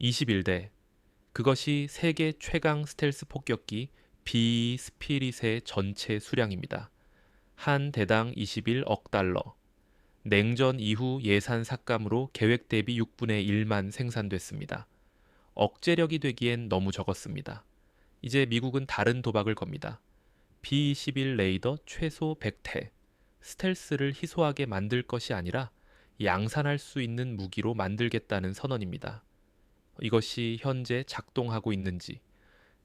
21대. 그것이 세계 최강 스텔스 폭격기 B 스피릿의 전체 수량입니다. 한 대당 21억 달러. 냉전 이후 예산 삭감으로 계획 대비 6분의 1만 생산됐습니다. 억제력이 되기엔 너무 적었습니다. 이제 미국은 다른 도박을 겁니다. B-21 레이더 최소 100태. 스텔스를 희소하게 만들 것이 아니라 양산할 수 있는 무기로 만들겠다는 선언입니다. 이것이 현재 작동하고 있는지,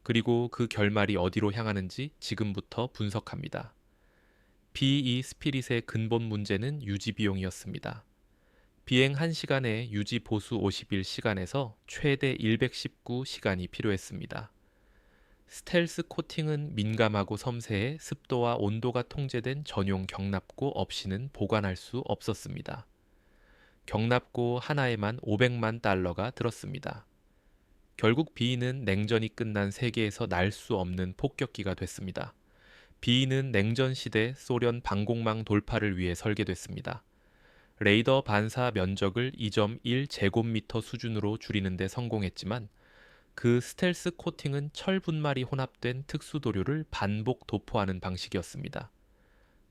그리고 그 결말이 어디로 향하는지 지금부터 분석합니다. B-2 스피릿의 근본 문제는 유지 비용이었습니다. 비행 1시간에 유지 보수 50일 시간에서 최대 119시간이 필요했습니다. 스텔스 코팅은 민감하고 섬세해 습도와 온도가 통제된 전용 경납고 없이는 보관할 수 없었습니다. 경납고 하나에만 500만 달러가 들었습니다. 결국 B는 냉전이 끝난 세계에서 날 수 없는 폭격기가 됐습니다. B는 냉전 시대 소련 방공망 돌파를 위해 설계됐습니다. 레이더 반사 면적을 2.1제곱미터 수준으로 줄이는 데 성공했지만 그 스텔스 코팅은 철 분말이 혼합된 특수 도료를 반복 도포하는 방식이었습니다.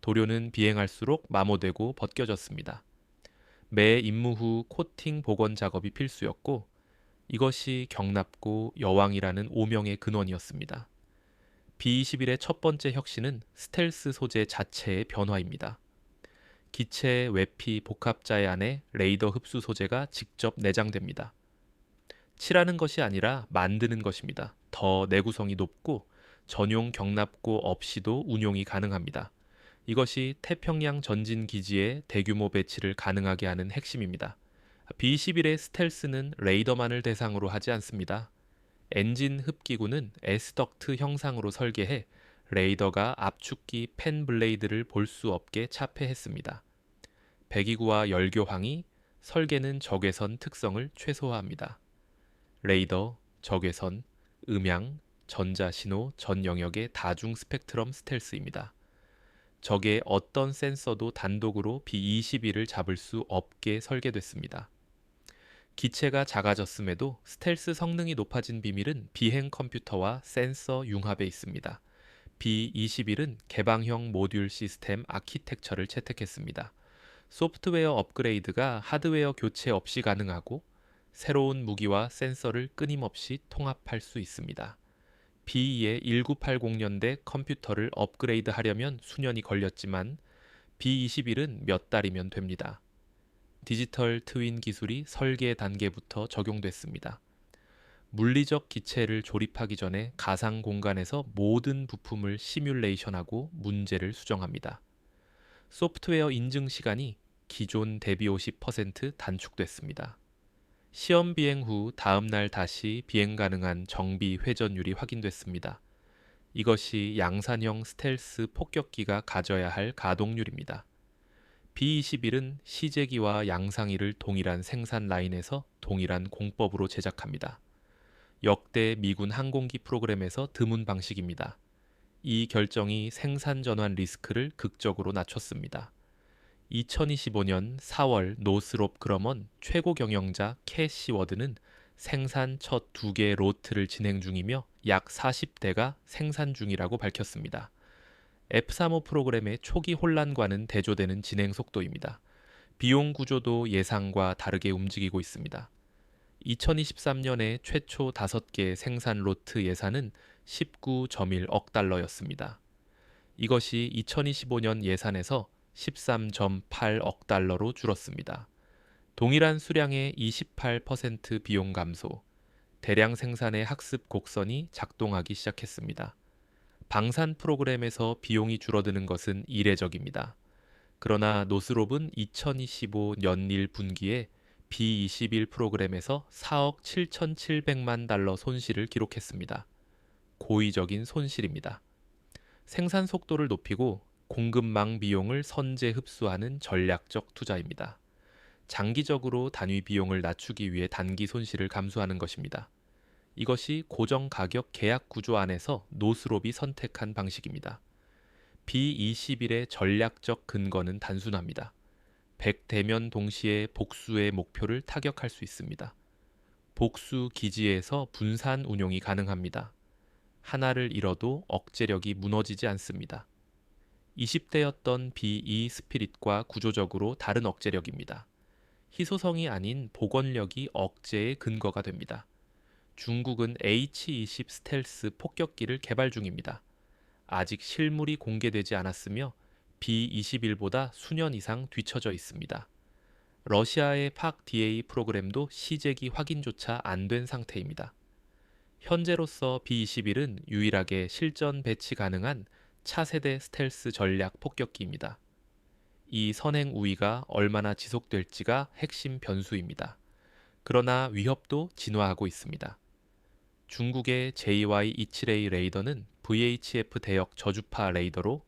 도료는 비행할수록 마모되고 벗겨졌습니다. 매 임무 후 코팅 복원 작업이 필수였고 이것이 경납고 여왕이라는 오명의 근원이었습니다. B-21의 첫 번째 혁신은 스텔스 소재 자체의 변화입니다. 기체 외피 복합자의 안에 레이더 흡수 소재가 직접 내장됩니다. 칠하는 것이 아니라 만드는 것입니다. 더 내구성이 높고 전용 경납고 없이도 운용이 가능합니다. 이것이 태평양 전진 기지의 대규모 배치를 가능하게 하는 핵심입니다. B-21의 스텔스는 레이더만을 대상으로 하지 않습니다. 엔진 흡기구는 S덕트 형상으로 설계해 레이더가 압축기 펜 블레이드를 볼 수 없게 차폐했습니다. 배기구와 열교황이 설계는 적외선 특성을 최소화합니다. 레이더, 적외선, 음향, 전자신호 전 영역의 다중 스펙트럼 스텔스입니다. 적의 어떤 센서도 단독으로 B-21을 잡을 수 없게 설계됐습니다. 기체가 작아졌음에도 스텔스 성능이 높아진 비밀은 비행 컴퓨터와 센서 융합에 있습니다. B-21은 개방형 모듈 시스템 아키텍처를 채택했습니다. 소프트웨어 업그레이드가 하드웨어 교체 없이 가능하고 새로운 무기와 센서를 끊임없이 통합할 수 있습니다. B2의 1980년대 컴퓨터를 업그레이드 하려면 수년이 걸렸지만 B-21은 몇 달이면 됩니다. 디지털 트윈 기술이 설계 단계부터 적용됐습니다. 물리적 기체를 조립하기 전에 가상 공간에서 모든 부품을 시뮬레이션하고 문제를 수정합니다. 소프트웨어 인증 시간이 기존 대비 50% 단축됐습니다. 시험 비행 후 다음 날 다시 비행 가능한 정비 회전율이 확인됐습니다. 이것이 양산형 스텔스 폭격기가 가져야 할 가동률입니다. B-21은 시제기와 양상이를 동일한 생산 라인에서 동일한 공법으로 제작합니다. 역대 미군 항공기 프로그램에서 드문 방식입니다. 이 결정이 생산 전환 리스크를 극적으로 낮췄습니다. 2025년 4월 노스롭 그러먼 최고 경영자 캐시 워드는 생산 첫 2개 로트를 진행 중이며 약 40대가 생산 중이라고 밝혔습니다. F-35 프로그램의 초기 혼란과는 대조되는 진행 속도입니다. 비용 구조도 예상과 다르게 움직이고 있습니다. 2023년에 최초 5개 생산 로트 예산은 19.1억 달러였습니다. 이것이 2025년 예산에서 13.8억 달러로 줄었습니다. 동일한 수량의 28% 비용 감소, 대량 생산의 학습 곡선이 작동하기 시작했습니다. 방산 프로그램에서 비용이 줄어드는 것은 이례적입니다. 그러나 노스롭은 2025 연일 분기에 B-21 프로그램에서 4억 7,700만 달러 손실을 기록했습니다. 고의적인 손실입니다. 생산 속도를 높이고 공급망 비용을 선제 흡수하는 전략적 투자입니다. 장기적으로 단위 비용을 낮추기 위해 단기 손실을 감수하는 것입니다. 이것이 고정 가격 계약 구조 안에서 노스롭이 선택한 방식입니다. B-21의 전략적 근거는 단순합니다. 100대면 동시에 복수의 목표를 타격할 수 있습니다. 복수 기지에서 분산 운용이 가능합니다. 하나를 잃어도 억제력이 무너지지 않습니다. 20대였던 B2 스피릿과 구조적으로 다른 억제력입니다. 희소성이 아닌 복원력이 억제의 근거가 됩니다. 중국은 H-20 스텔스 폭격기를 개발 중입니다. 아직 실물이 공개되지 않았으며 B-21보다 수년 이상 뒤처져 있습니다. 러시아의 팍 DA 프로그램도 시제기 확인조차 안 된 상태입니다. 현재로서 B-21은 유일하게 실전 배치 가능한 차세대 스텔스 전략 폭격기입니다. 이 선행 우위가 얼마나 지속될지가 핵심 변수입니다. 그러나 위협도 진화하고 있습니다. 중국의 JY-27A 레이더는 VHF 대역 저주파 레이더로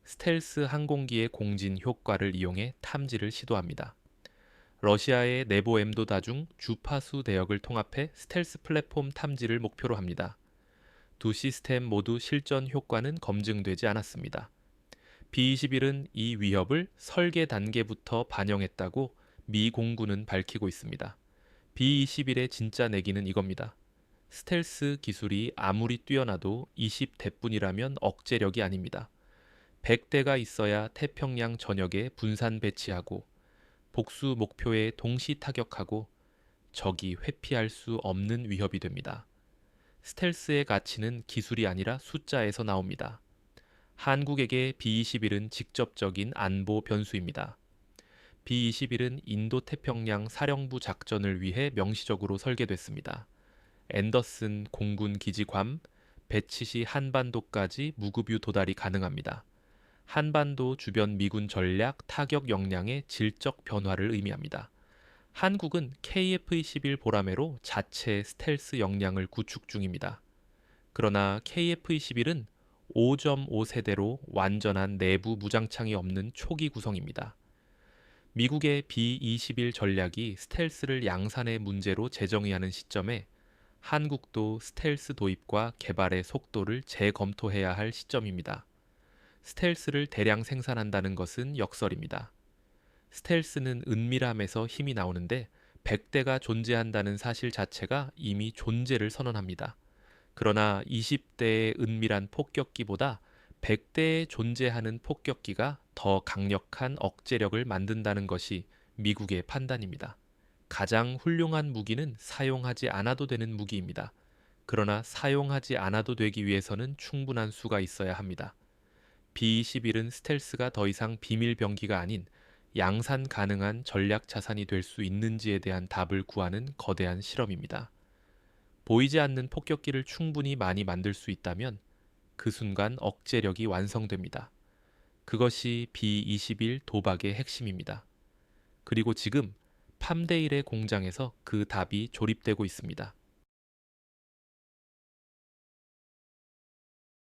스텔스 항공기의 공진 효과를 이용해 탐지를 시도합니다. 러시아의 네보엠도 다중 주파수 대역을 통합해 스텔스 플랫폼 탐지를 목표로 합니다. 두 시스템 모두 실전 효과는 검증되지 않았습니다. B-21은 이 위협을 설계 단계부터 반영했다고 미 공군은 밝히고 있습니다. B-21의 진짜 내기는 이겁니다. 스텔스 기술이 아무리 뛰어나도 20대뿐이라면 억제력이 아닙니다. 100대가 있어야 태평양 전역에 분산 배치하고 복수 목표에 동시 타격하고 적이 회피할 수 없는 위협이 됩니다. 스텔스의 가치는 기술이 아니라 숫자에서 나옵니다. 한국에게 B-21은 직접적인 안보 변수입니다. B-21은 인도태평양 사령부 작전을 위해 명시적으로 설계됐습니다. 앤더슨 공군 기지 괌, 배치 시 한반도까지 무급유 도달이 가능합니다. 한반도 주변 미군 전략 타격 역량의 질적 변화를 의미합니다. 한국은 KF-21 보라매로 자체 스텔스 역량을 구축 중입니다. 그러나 KF-21은 5.5세대로 완전한 내부 무장창이 없는 초기 구성입니다. 미국의 B-21 전략이 스텔스를 양산의 문제로 재정의하는 시점에 한국도 스텔스 도입과 개발의 속도를 재검토해야 할 시점입니다. 스텔스를 대량 생산한다는 것은 역설입니다. 스텔스는 은밀함에서 힘이 나오는데 100대가 존재한다는 사실 자체가 이미 존재를 선언합니다. 그러나 20대의 은밀한 폭격기보다 100대에 존재하는 폭격기가 더 강력한 억제력을 만든다는 것이 미국의 판단입니다. 가장 훌륭한 무기는 사용하지 않아도 되는 무기입니다. 그러나 사용하지 않아도 되기 위해서는 충분한 수가 있어야 합니다. B-21은 스텔스가 더 이상 비밀 병기가 아닌 양산 가능한 전략 자산이 될 수 있는지에 대한 답을 구하는 거대한 실험입니다. 보이지 않는 폭격기를 충분히 많이 만들 수 있다면 그 순간 억제력이 완성됩니다. 그것이 B-21 도박의 핵심입니다. 그리고 지금 팜데일의 공장에서 그 답이 조립되고 있습니다.